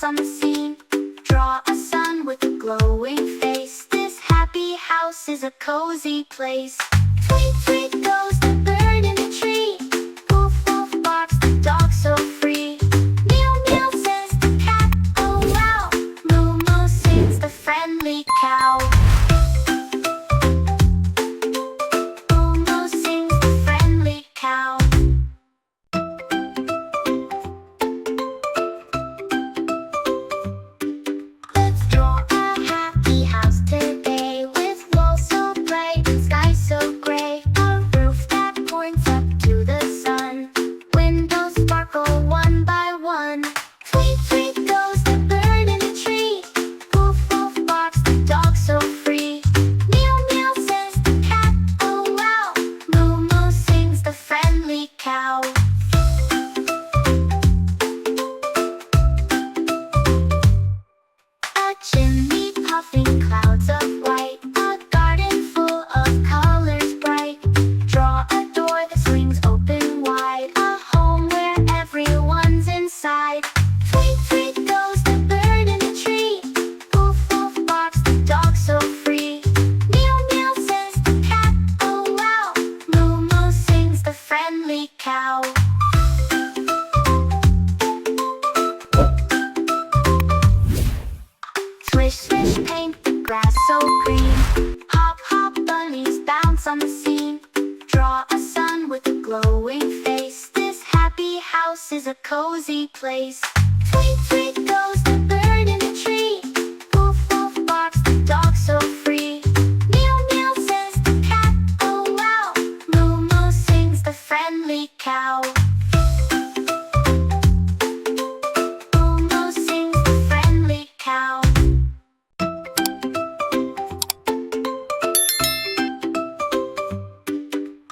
bounce on the scene. Draw a sun with a glowing face. This happy house is a cozy place. Tweet, tweet goes the bird in the tree. Woof, woof barks the dog so free. Meow, meow says the cat, oh wow. Moo, moo sings the friendly cow. Moo, moo sings the friendly cow. Let's draw a happy house today, with walls so bright and sky so gray. A roof that points up to the sun. Windows sparkle one by one. Tweet, tweet goes the bird in the tree. Woof, woof barks the dog so free. Meow, meow says the cat, oh wow. Moo, moo sings the friendly cow. A chimney puffing clouds of white. A garden full of colors bright. Draw a door that swings open wide. A home where everyone's inside. Tweet, tweet goes the bird in the tree. Woof, woof barks the dog so free. Meow, meow says the cat, oh wow. Moo, moo sings the friendly cow. Swish, swish, paint the grass so green. Hop, hop, bunnies bounce on the scene. Draw a sun with a glowing face. This happy house is a cozy place. Tweet, tweet goes the bird in the tree. Woof, woof barks the dog so free. Meow, meow says the cat, oh wow. Moo, moo sings the friendly cow. Moo, moo sings the friendly cow.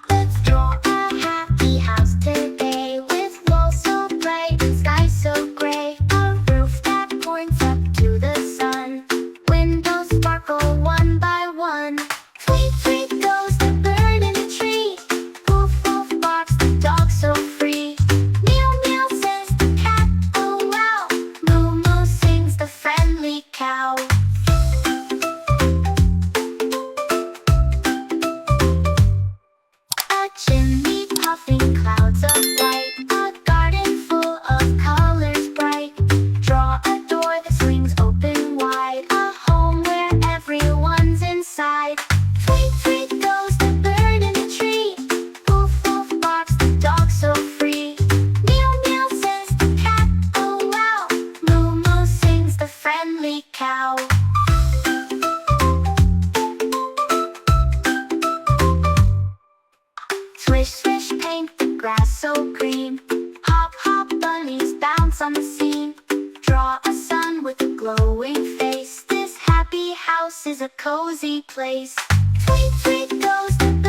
Let's draw a happy house today, with walls so bright and sky so gray. A roof that points up to the sun. Windows sparkle one by one. Tweet, tweet goes the bird in the tree. Woof, woof barks the dog so free. Meow, meow says the cat, oh wow. Moo, moo sings the friendly cow. A chimney puffing clouds of white. A garden full of colors bright. Draw a door that swings open wide. A home where everyone's inside. Tweet, tweet goes the bird in the tree. Woof, woof barks the dog so free. Meow, meow says the cat, oh wow. Moo, moo sings the friendly cow. Swish, swish, paint the grass so green. Hop, hop, bunnies bounce on the scene. Draw a sun with a glowing face. This happy house is a cozy place. Tweet, tweet goes the